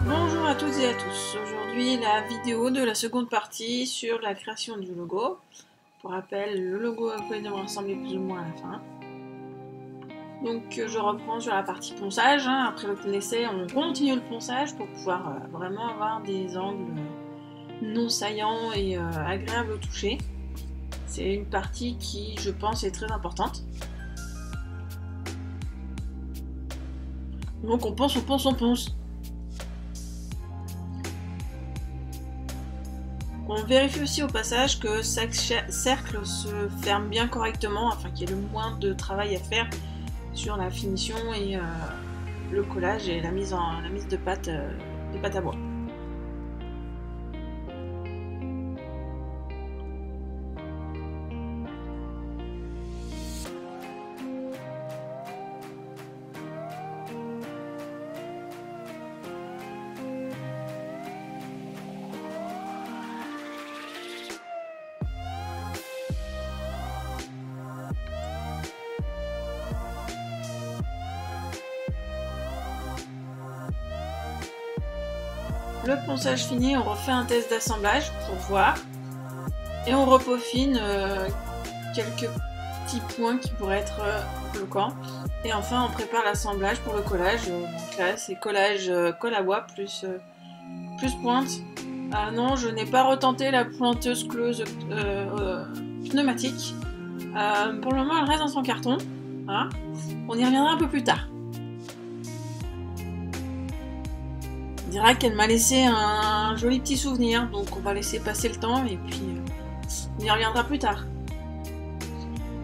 Bonjour à toutes et à tous. Aujourd'hui, la vidéo de la seconde partie sur la création du logo. Pour rappel, le logo à quoi il devrait ressembler plus ou moins à la fin. Donc je reprends sur la partie ponçage. Après le essai, on continue le ponçage pour pouvoir vraiment avoir des angles non saillants et agréables au toucher. C'est une partie qui, je pense, est très importante. Donc on ponce, on ponce, on ponce. On vérifie aussi au passage que chaque cercle se ferme bien correctement afin qu'il y ait le moins de travail à faire sur la finition et le collage et la mise de pâte à bois. Le ponçage fini, on refait un test d'assemblage pour voir et on repeaufine quelques petits points qui pourraient être bloquants. Et enfin, on prépare l'assemblage pour le collage. Donc là, c'est collage colle à bois plus pointe. Non, je n'ai pas retenté la pointeuse close pneumatique. Pour le moment, elle reste dans son carton. Hein. On y reviendra un peu plus tard. On dira qu'elle m'a laissé un joli petit souvenir, donc on va laisser passer le temps et puis on y reviendra plus tard.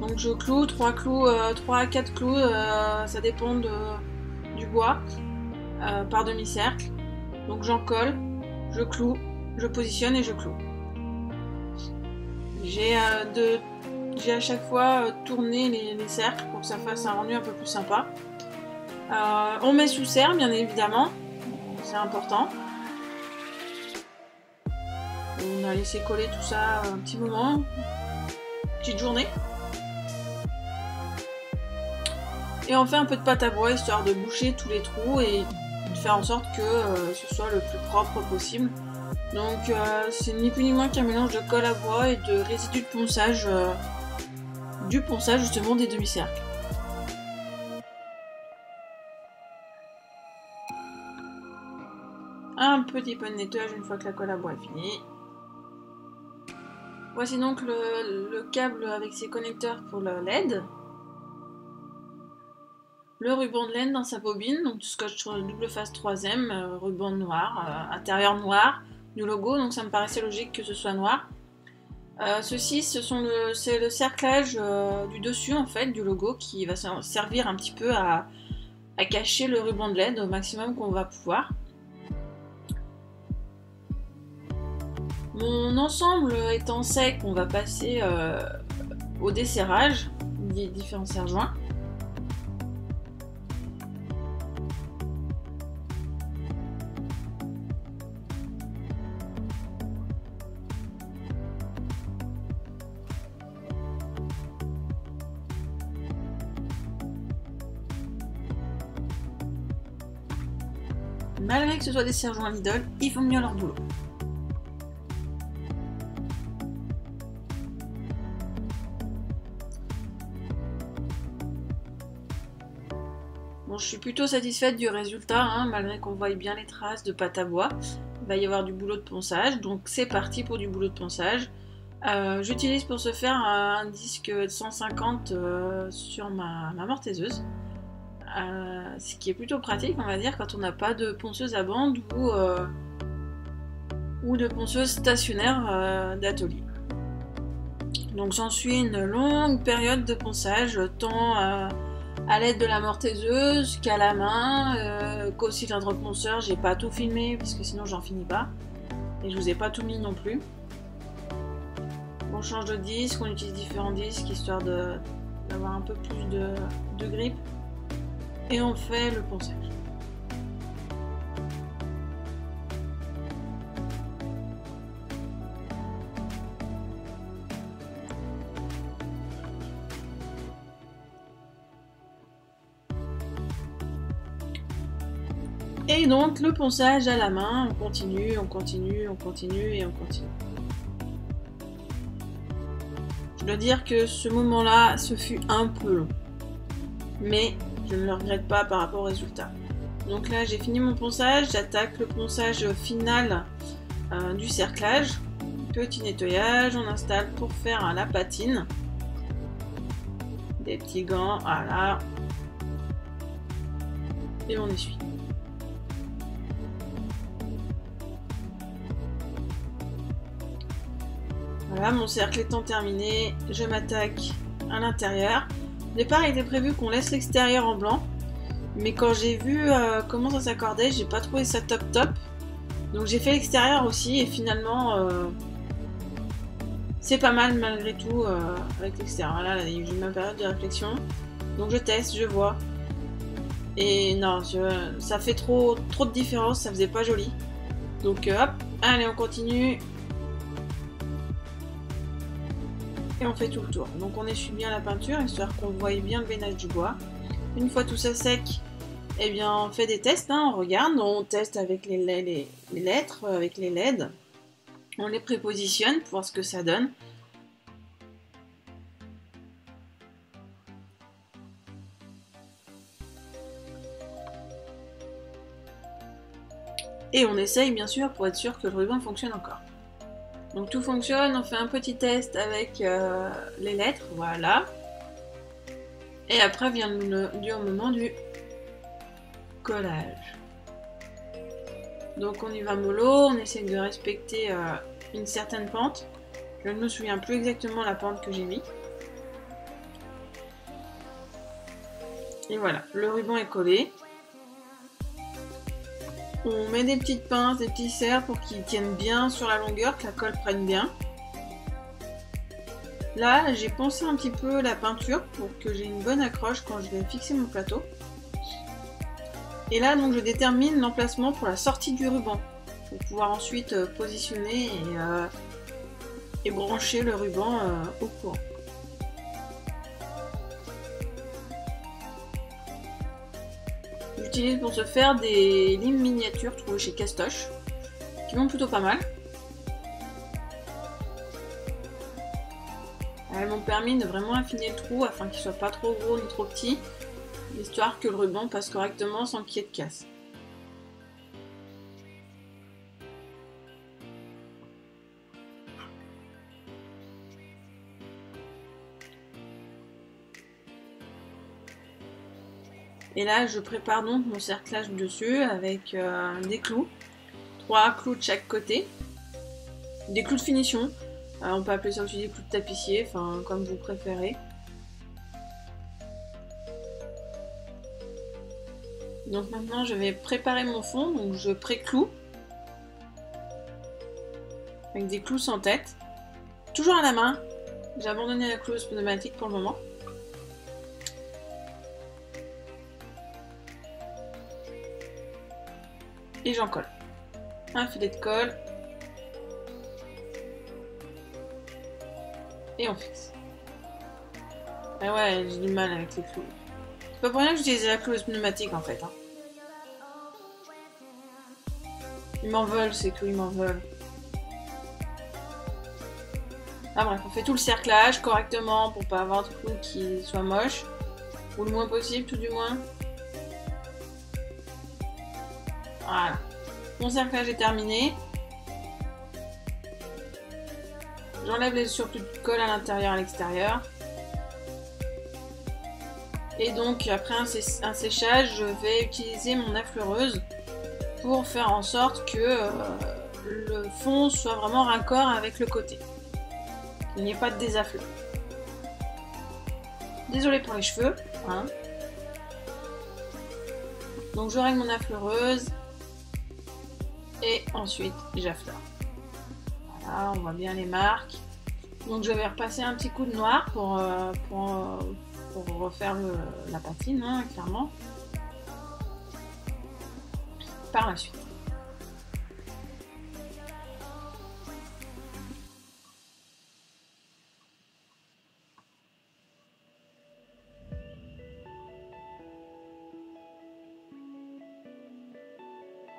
Donc je cloue 3 à 4 clous, ça dépend du bois, par demi-cercle. Donc j'en colle, je cloue, je positionne et je cloue. J'ai à chaque fois tourné les cercles pour que ça fasse un rendu un peu plus sympa. On met sous serre bien évidemment. C'est important. On a laissé coller tout ça un petit moment, petite journée. Et on fait un peu de pâte à bois histoire de boucher tous les trous et de faire en sorte que ce soit le plus propre possible. Donc c'est ni plus ni moins qu'un mélange de colle à bois et de résidus de ponçage, du ponçage justement des demi-cercles. Un petit peu de nettoyage une fois que la colle à bois est finie. Voici donc le câble avec ses connecteurs pour le LED. Le ruban de laine dans sa bobine, donc du scotch double face 3ème, ruban noir, intérieur noir du logo, donc ça me paraissait logique que ce soit noir. Ceci, c'est le cerclage du dessus en fait du logo qui va servir un petit peu à cacher le ruban de LED au maximum qu'on va pouvoir. Mon ensemble étant sec, on va passer au desserrage des différents serre-joints. Malgré que ce soit des serre-joints Lidl, ils font mieux leur boulot. Bon, je suis plutôt satisfaite du résultat, malgré qu'on voie bien les traces de pâte à bois. Il va y avoir du boulot de ponçage, donc c'est parti pour du boulot de ponçage. J'utilise pour ce faire un disque de 150 sur ma mortaiseuse. Ce qui est plutôt pratique, on va dire, quand on n'a pas de ponceuse à bande ou de ponceuse stationnaire d'atelier. Donc s'ensuit une longue période de ponçage, tant à l'aide de la mortaiseuse qu'à la main, qu'au cylindre ponceur. J'ai pas tout filmé parce que sinon j'en finis pas. Et je vous ai pas tout mis non plus. On change de disque, on utilise différents disques histoire d'avoir un peu plus de grip. Et on fait le ponçage. Et donc le ponçage à la main, on continue, on continue, on continue et on continue. Je dois dire que ce moment-là, ce fut un peu long. Mais je ne le regrette pas par rapport au résultat. Donc là, j'ai fini mon ponçage, j'attaque le ponçage final du cerclage. Petit nettoyage, on installe pour faire la patine. Des petits gants, voilà. Et on essuie. Voilà, mon cercle étant terminé, je m'attaque à l'intérieur. Au départ, il était prévu qu'on laisse l'extérieur en blanc. Mais quand j'ai vu comment ça s'accordait, j'ai pas trouvé ça top top. Donc j'ai fait l'extérieur aussi et finalement c'est pas mal malgré tout avec l'extérieur. Là, j'ai eu ma période de réflexion. Donc je teste, je vois. Et non, ça fait trop de différence, ça faisait pas joli. Donc hop, allez on continue. Et on fait tout le tour. Donc on essuie bien la peinture, histoire qu'on voie bien le veinage du bois. Une fois tout ça sec, eh bien on fait des tests, hein, on regarde, on teste avec les lettres, avec les LED. On les prépositionne pour voir ce que ça donne. Et on essaye bien sûr pour être sûr que le ruban fonctionne encore. Donc tout fonctionne, on fait un petit test avec les lettres, voilà. Et après vient le moment du collage. Donc on y va mollo, on essaie de respecter une certaine pente. Je ne me souviens plus exactement la pente que j'ai mis. Et voilà, le ruban est collé. On met des petites pinces, des petits serres pour qu'ils tiennent bien sur la longueur, que la colle prenne bien. Là, j'ai poncé un petit peu la peinture pour que j'ai une bonne accroche quand je vais fixer mon plateau. Et là, donc, je détermine l'emplacement pour la sortie du ruban, pour pouvoir ensuite positionner et brancher le ruban au courant. J'utilise pour ce faire des limes miniatures trouvées chez Castoche, qui vont plutôt pas mal. Elles m'ont permis de vraiment affiner le trou afin qu'il soit pas trop gros ni trop petit, histoire que le ruban passe correctement sans qu'il y ait de casse. Et là, je prépare donc mon cerclage dessus avec des clous, 3 clous de chaque côté, des clous de finition. On peut appeler ça aussi des clous de tapissier, enfin comme vous préférez. Donc maintenant, je vais préparer mon fond, donc je pré-cloue avec des clous sans tête, toujours à la main. J'ai abandonné la cloueuse pneumatique pour le moment. Et j'en colle. Un filet de colle. Et on fixe. Ah ouais, j'ai du mal avec les clous. C'est pas pour rien que j'utilisais la cloueuse pneumatique en fait. Hein. Ils m'en veulent ces clous, ils m'en veulent. Ah bref, on fait tout le cerclage correctement pour pas avoir de clous qui soient moches. Ou le moins possible, tout du moins. Voilà. Mon cerclage est terminé. J'enlève les surplus de colle à l'intérieur et à l'extérieur. Et donc, après un séchage, je vais utiliser mon affleureuse pour faire en sorte que le fond soit vraiment raccord avec le côté. Qu'il n'y ait pas de désaffleur. Désolée pour les cheveux. Hein. Donc, je règle mon affleureuse. Et ensuite, j'affleure. Voilà, on voit bien les marques. Donc, je vais repasser un petit coup de noir pour refaire la patine, hein, clairement. Par la suite.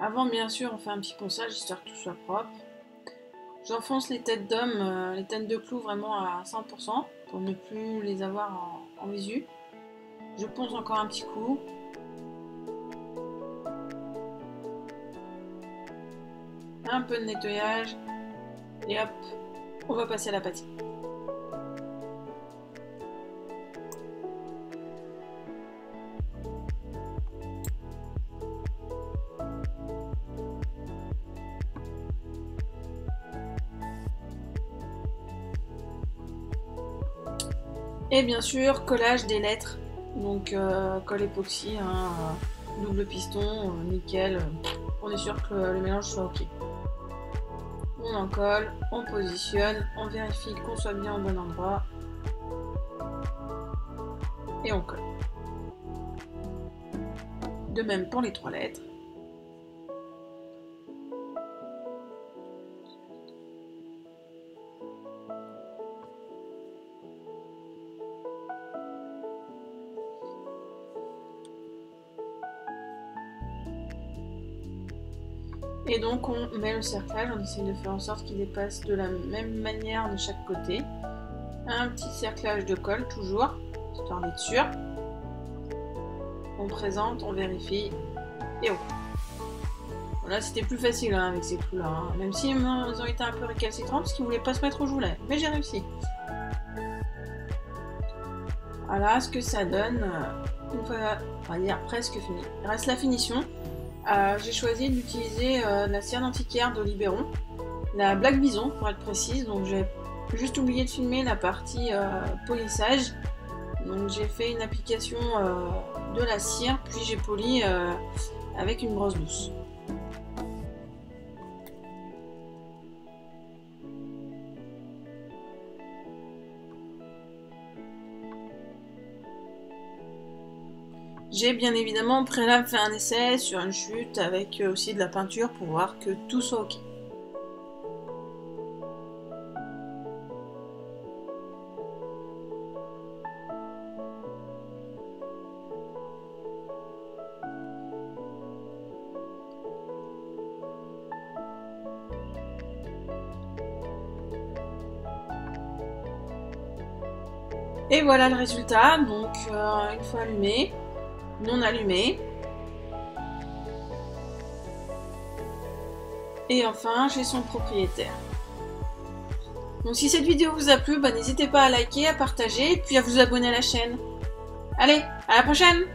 Avant, bien sûr, on fait un petit ponçage histoire que tout soit propre. J'enfonce les têtes d'hommes, les têtes de clous vraiment à 100% pour ne plus les avoir en visu. Je ponce encore un petit coup. Un peu de nettoyage. Et hop, on va passer à la pâtisserie. Et bien sûr, collage des lettres. Donc colle époxy, hein, double piston, nickel. On est sûr que le mélange soit ok. On en colle, on positionne, on vérifie qu'on soit bien au bon endroit. Et on colle. De même pour les 3 lettres. Et donc on met le cerclage, on essaie de faire en sorte qu'il dépasse de la même manière de chaque côté. Un petit cerclage de colle toujours, histoire d'être sûr. On présente, on vérifie et on colle. Voilà, c'était plus facile hein, avec ces clous là, hein. Même si ils ont été un peu récalcitrants parce qu'ils voulaient pas se mettre au joulet, mais j'ai réussi. Voilà ce que ça donne une fois, on va dire presque fini. Il reste la finition. J'ai choisi d'utiliser la cire d'antiquaire d'Oliberon, la Black Bison pour être précise, donc j'ai juste oublié de filmer la partie polissage. Donc j'ai fait une application de la cire, puis j'ai poli avec une brosse douce. J'ai bien évidemment au préalable fait un essai sur une chute avec aussi de la peinture pour voir que tout soit ok. Et voilà le résultat, donc une fois allumé, non allumé. Et enfin, j'ai son propriétaire. Donc si cette vidéo vous a plu, n'hésitez pas à liker, à partager, et puis à vous abonner à la chaîne. Allez, à la prochaine!